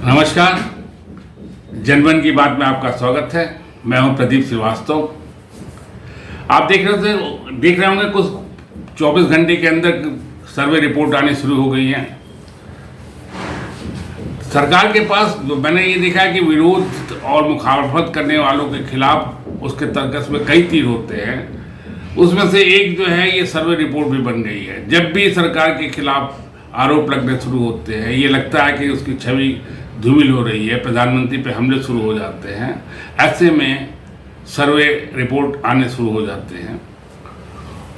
नमस्कार, जनमन की बात में आपका स्वागत है। मैं हूं प्रदीप श्रीवास्तव। आप देख रहे होंगे कुछ 24 घंटे के अंदर सर्वे रिपोर्ट आनी शुरू हो गई है। सरकार के पास मैंने ये देखा है कि विरोध और मुखालफत करने वालों के खिलाफ उसके तर्कस में कई तीर होते हैं। उसमें से एक जो है ये सर्वे रिपोर्ट भी बन गई है। जब भी सरकार के खिलाफ आरोप लगने शुरू होते हैं, ये लगता है कि उसकी छवि धूमिल हो रही है, प्रधानमंत्री पे हमले शुरू हो जाते हैं, ऐसे में सर्वे रिपोर्ट आने शुरू हो जाते हैं।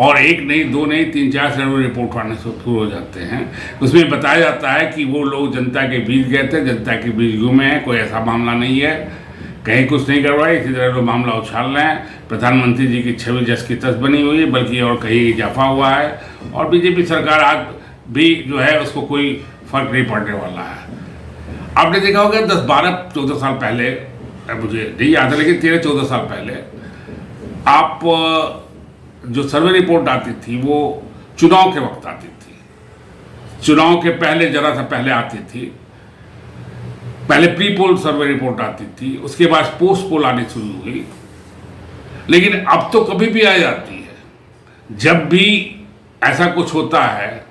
और एक नहीं, दो नहीं, 3-4 सर्वे रिपोर्ट आने शुरू हो जाते हैं। उसमें बताया जाता है कि वो लोग जनता के बीच गए थे, जनता के बीच घूमे हैं, कोई ऐसा मामला नहीं है, कहीं कुछ नहीं करवाए, इसी तरह लोग मामला उछाल रहे हैं। प्रधानमंत्री जी की छवि जस की तस बनी हुई है, बल्कि और कहीं इजाफा हुआ है। और बीजेपी सरकार आज भी जो है उसको कोई फर्क नहीं पड़ने वाला है। आपने देखा होगा 10, 12, 14 साल पहले, मुझे नहीं याद है, लेकिन 13-14 साल पहले आप जो सर्वे रिपोर्ट आती थी वो चुनाव के वक्त आती थी। चुनाव के पहले, जरा सा पहले आती थी। पहले प्री पोल सर्वे रिपोर्ट आती थी, उसके बाद पोस्ट पोल आनी शुरू हुई। लेकिन अब तो कभी भी आ जाती है। जब भी ऐसा कुछ होता है,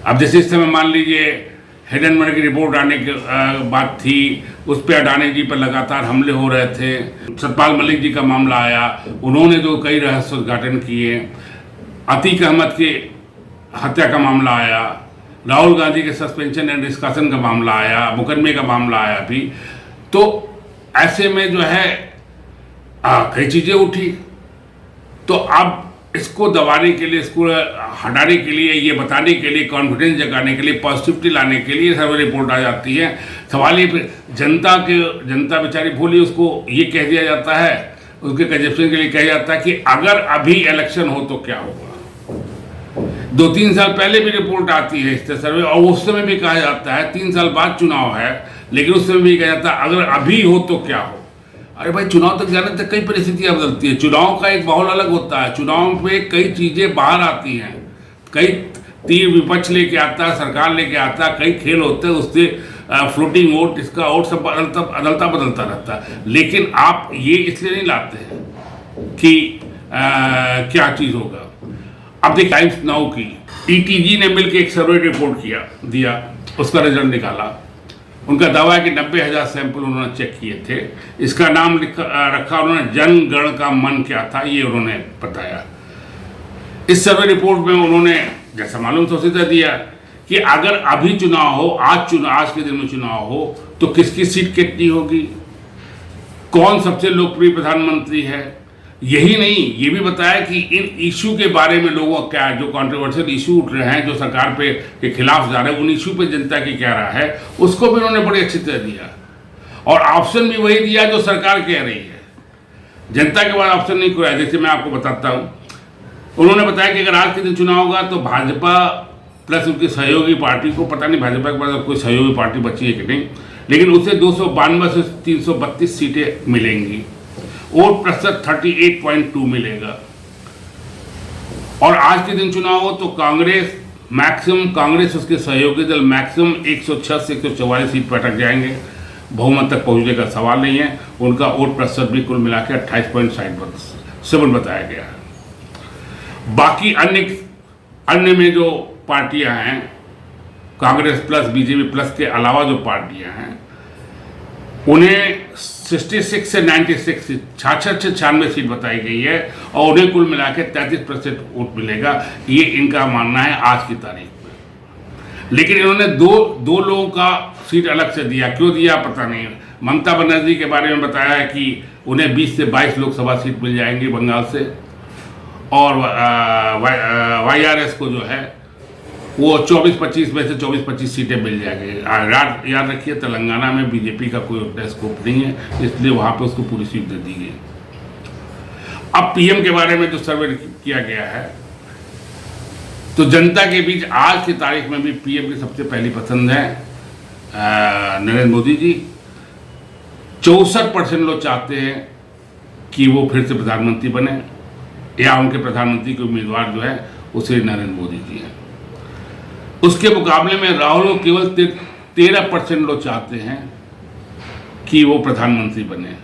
अब जैसे इस समय मान लीजिए हिडेनबर्ग की रिपोर्ट आने की बात थी, उस पर अडानी जी पर लगातार हमले हो रहे थे। सतपाल मलिक जी का मामला आया, उन्होंने जो कई रहस्य उद्घाटन किए। अतीक अहमद की हत्या का मामला आया, राहुल गांधी के सस्पेंशन एंड डिस्कशन का मामला आया, मुकदमे का मामला आया भी। तो ऐसे में जो है कई चीज़ें उठी। तो अब इसको दबाने के लिए, इसको हटाने के लिए, ये बताने के लिए, कॉन्फिडेंस जगाने के लिए, पॉजिटिविटी लाने के लिए सर्वे रिपोर्ट आ जाती है। सवाल ये जनता बेचारी भोली, उसको ये कह दिया जाता है, उसके कंजप्शन के लिए कहा जाता है कि अगर अभी इलेक्शन हो तो क्या होगा। 2-3 साल पहले भी रिपोर्ट आती है इस सर्वे, और उस समय भी कहा जाता है 3 साल बाद चुनाव है, लेकिन उस समय भी कहा जाता है अगर अभी हो तो क्या हो। अरे भाई, चुनाव तक जाने तक कई परिस्थितियां बदलती है। चुनाव का एक माहौल अलग होता है। चुनाव पे कई चीज़ें बाहर आती हैं, कई तीर विपक्ष लेके आता है, सरकार लेके आता है, कई खेल होते हैं, उससे फ्लोटिंग वोट, इसका वोट सब बदलता रहता है। लेकिन आप ये इसलिए नहीं लाते हैं कि क्या चीज़ होगा। अब देखिए, टाइम्स नाउ की ETG ने मिलकर एक सर्वे रिपोर्ट दिया, उसका रिजल्ट निकाला। उनका दावा है कि 90,000 सैंपल उन्होंने चेक किए थे। इसका नाम रखा उन्होंने जनगण का मन क्या था, ये उन्होंने बताया। इस सर्वे रिपोर्ट में उन्होंने जैसा मालूम सोचता दिया कि अगर अभी चुनाव हो, आज के दिन में चुनाव हो, तो किसकी सीट कितनी होगी, कौन सबसे लोकप्रिय प्रधानमंत्री है। यही नहीं, ये भी बताया कि इन इशू के बारे में लोगों का क्या, जो कंट्रोवर्शियल इशू उठ रहे हैं, जो सरकार पे के खिलाफ जा रहे हैं, उन इशू पे जनता की क्या राय है, उसको भी उन्होंने बड़ी अच्छी तरह दिया। और ऑप्शन भी वही दिया जो सरकार कह रही है। जनता के बाद ऑप्शन नहीं खोया। जैसे मैं आपको बताता हूँ, उन्होंने बताया कि अगर आज के दिन चुनाव होगा तो भाजपा प्लस उनकी सहयोगी पार्टी को, पता नहीं भाजपा के पास कोई सहयोगी पार्टी बची है कि नहीं, लेकिन उसे 292 से 332 सीटें मिलेंगी। वोट प्रतिशत 38.2 मिलेगा। और आज के दिन चुनाव हो तो कांग्रेस उसके सहयोगी दल मैक्सिमम 106 से 144 सीट पर अटक जाएंगे। बहुमत तक पहुंचने का सवाल नहीं है। उनका वोट प्रतिशत भी कुल मिला के 28.7 बताया गया है। बाकी अन्य में जो पार्टियां हैं, कांग्रेस प्लस बीजेपी प्लस के अलावा जो पार्टियां हैं, उन्हें 66 से 96 सीट, 66 से 96 सीट बताई गई है, और उन्हें कुल मिला के 33% वोट मिलेगा। ये इनका मानना है आज की तारीख में। लेकिन इन्होंने दो लोगों का सीट अलग से दिया। क्यों दिया पता नहीं। ममता बनर्जी के बारे में बताया है कि उन्हें 20 से 22 लोकसभा सीट मिल जाएंगी बंगाल से, और YRS को जो है वो 24-25 में से 24-25 सीटें मिल जाएंगी। याद रखिए, तेलंगाना में बीजेपी का कोई उतना स्कोप नहीं है, इसलिए वहाँ पे उसको पूरी सीट दे दी गई। अब PM के बारे में जो सर्वे किया गया है, तो जनता के बीच आज की तारीख में भी PM की सबसे पहली पसंद है नरेंद्र मोदी जी। 64% लोग चाहते हैं कि वो फिर से प्रधानमंत्री बने, या उनके प्रधानमंत्री के उम्मीदवार जो है उसे नरेंद्र मोदी जी हैं। उसके मुकाबले में राहुल को केवल 13% लोग चाहते हैं कि वो प्रधानमंत्री बने।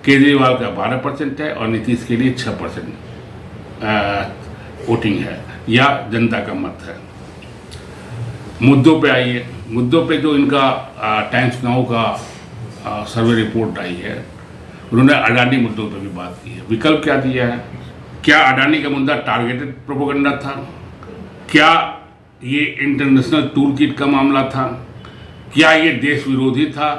केजरीवाल का 12% है और नीतीश के लिए 6% वोटिंग है या जनता का मत है। मुद्दों पे आइए, मुद्दों पे जो इनका टाइम्स नाउ का सर्वे रिपोर्ट आई है, उन्होंने अडानी मुद्दों पे भी बात की है। विकल्प क्या दिया है? क्या अडानी का मुद्दा टारगेटेड प्रोपेगेंडा था? क्या ये इंटरनेशनल टूल किट का मामला था? क्या ये देश विरोधी था?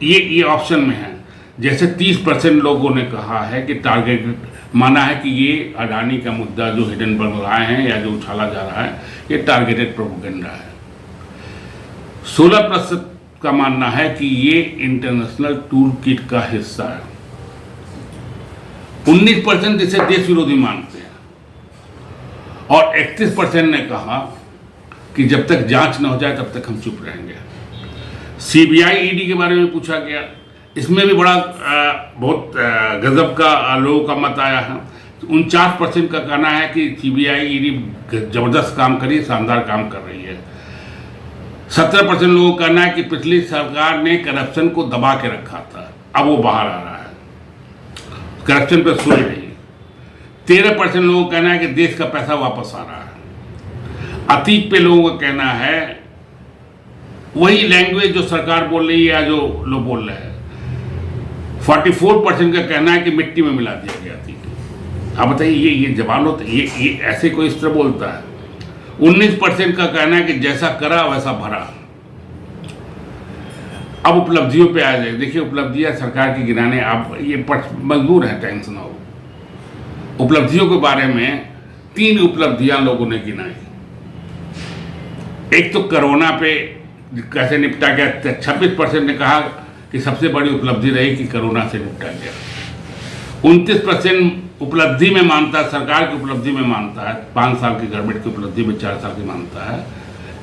ये ऑप्शन में है। जैसे 30% लोगों ने कहा है कि टारगेटेड, माना है कि ये अडानी का मुद्दा जो हिडेनबर्ग लाए हैं या जो उछाला जा रहा है, ये टारगेटेड प्रोपेगेंडा है। 16% का मानना है कि ये इंटरनेशनल टूल किट का हिस्सा है। 19% इसे देश विरोधी मानते हैं और 31% ने कहा कि जब तक जांच न हो जाए तब तक हम चुप रहेंगे। सीबीआई ईडी के बारे में पूछा गया, इसमें भी बड़ा बहुत गजब का लोगों का मत आया है। 49% का कहना है कि सीबीआई ईडी जबरदस्त काम करी, शानदार काम कर रही है। 17% लोगों का कहना है कि पिछली सरकार ने करप्शन को दबा के रखा था, अब वो बाहर आ रहा है, करप्शन पे सोई नहीं। 13% लोगों का कहना है कि देश का पैसा वापस आ रहा है। अतीत पे लोगों का कहना है वही लैंग्वेज जो सरकार बोल रही है या जो लोग बोल रहे हैं। 44% का कहना है कि मिट्टी में मिला दिया गया अतीत। आप बताइए, ये जवान होते, ये ऐसे कोई इस तरह बोलता है। 19% का कहना है कि जैसा करा वैसा भरा। अब उपलब्धियों पे आ जाए। देखिए, उपलब्धियां सरकार की गिनाने आप ये मजबूर है टाइम्स नाउ। उपलब्धियों के बारे में 3 उपलब्धियां लोगों ने गिनाई। एक तो कोरोना पे कैसे निपटा गया, 26% ने कहा कि सबसे बड़ी उपलब्धि रही कि कोरोना से निपटा गया। 29% उपलब्धि में मानता है, सरकार की उपलब्धि में मानता है, 5 साल की गवर्नमेंट की उपलब्धि में 4 साल की मानता है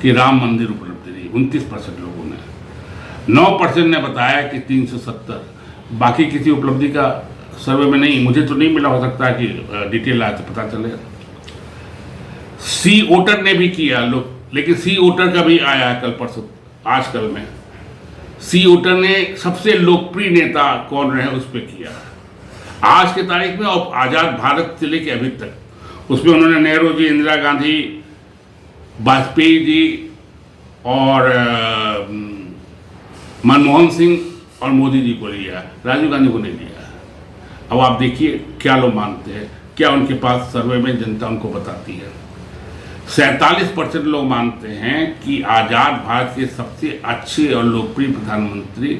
कि राम मंदिर उपलब्धि रही। 29% लोगों ने। 9% ने बताया कि 370। बाकी किसी उपलब्धि का सर्वे में नहीं, मुझे तो नहीं मिला, हो सकता है कि डिटेल आए तो पता चले। सी वोटर ने भी किया लोग, लेकिन सी वोटर का भी आया है कल परसों, आजकल में। सी वोटर ने सबसे लोकप्रिय नेता कौन रहे उस पर किया आज के तारीख में, और आज़ाद भारत से लेके अभी तक। उसमें उन्होंने नेहरू जी, इंदिरा गांधी, वाजपेयी जी और मनमोहन सिंह और मोदी जी को लिया, राजीव गांधी को नहीं लिया। अब आप देखिए क्या लोग मानते हैं, क्या उनके पास सर्वे में जनता उनको बताती है। 47% लोग मानते हैं कि आज़ाद भारत के सबसे अच्छे और लोकप्रिय प्रधानमंत्री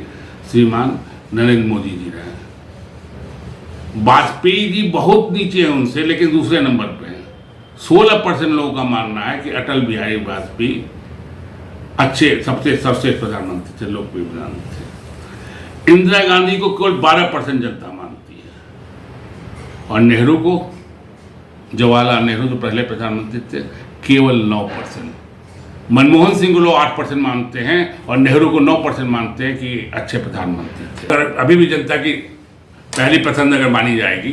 श्रीमान नरेंद्र मोदी जी रहे। वाजपेयी जी बहुत नीचे हैं उनसे, लेकिन दूसरे नंबर पे हैं। 16% लोगों का मानना है कि अटल बिहारी वाजपेयी अच्छे सबसे सर्वश्रेष्ठ प्रधानमंत्री थे, लोकप्रिय प्रधानमंत्री। इंदिरा गांधी को केवल 12% जनता मानती है और नेहरू को, जवाहरलाल नेहरू जो पहले प्रधानमंत्री थे, केवल 9%। मनमोहन सिंह को लोग 8% मानते हैं और नेहरू को 9% मानते हैं कि अच्छे प्रधानमंत्री थे। और अभी भी जनता की पहली पसंद अगर मानी जाएगी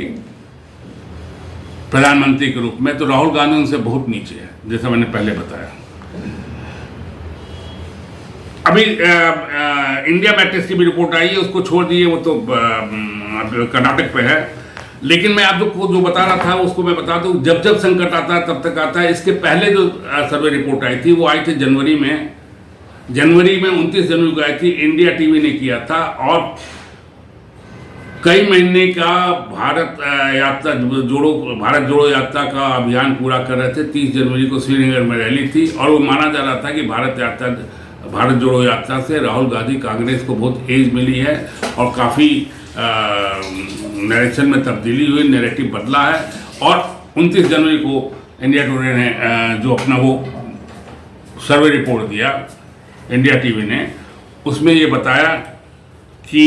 प्रधानमंत्री के रूप में, तो राहुल गांधी उनसे बहुत नीचे है, जैसा मैंने पहले बताया। अभी इंडिया मैट्रिक्स की भी रिपोर्ट आई है, उसको छोड़ दिए, वो तो कर्नाटक पे है। लेकिन मैं आपको जो बता रहा था उसको मैं बता दूं, जब जब संकट आता है तब तक आता है। इसके पहले जो सर्वे रिपोर्ट आई थी वो आई थी जनवरी में 29 जनवरी को आई थी, इंडिया टीवी ने किया था। और कई महीने का भारत जोड़ो यात्रा का अभियान पूरा कर रहे थे। 30 जनवरी को श्रीनगर में रैली थी और वो माना जा रहा था कि भारत जोड़ो यात्रा से राहुल गांधी कांग्रेस को बहुत एज मिली है और काफ़ी नरेशन में तब्दीली हुई, नैरेटिव बदला है। और 29 जनवरी को इंडिया टुडे ने जो अपना वो सर्वे रिपोर्ट दिया, इंडिया टीवी ने, उसमें ये बताया कि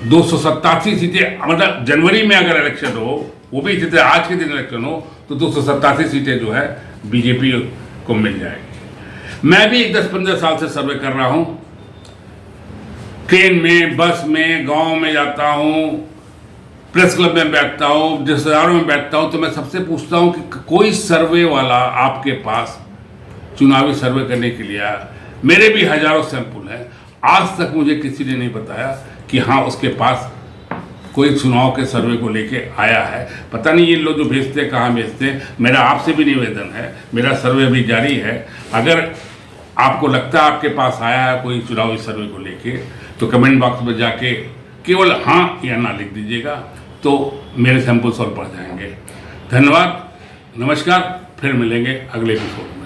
287 सीटें, मतलब जनवरी में अगर इलेक्शन हो, वो भी इसी तरह आज के दिन इलेक्शन हो, तो 287 सीटें जो है बीजेपी को मिल जाएगी। मैं भी 10-15 साल से सर्वे कर रहा हूँ, ट्रेन में, बस में, गांव में जाता हूँ, प्रेस क्लब में बैठता हूँ, रिश्तेदारों में बैठता हूँ, तो मैं सबसे पूछता हूँ कि कोई सर्वे वाला आपके पास चुनावी सर्वे करने के लिए मेरे भी हजारों सैंपल हैं। आज तक मुझे किसी ने नहीं बताया कि हाँ उसके पास कोई चुनाव के सर्वे को लेके आया है। पता नहीं ये लोग जो भेजते हैं कहाँ भेजते हैं। मेरा आपसे भी निवेदन है, मेरा सर्वे भी जारी है। अगर आपको लगता है आपके पास आया है कोई चुनावी सर्वे को लेके, तो कमेंट बॉक्स में जाके केवल हाँ या ना लिख दीजिएगा, तो मेरे सैंपल सॉल्व पड़ जाएंगे। धन्यवाद, नमस्कार, फिर मिलेंगे अगले एपिसोड में।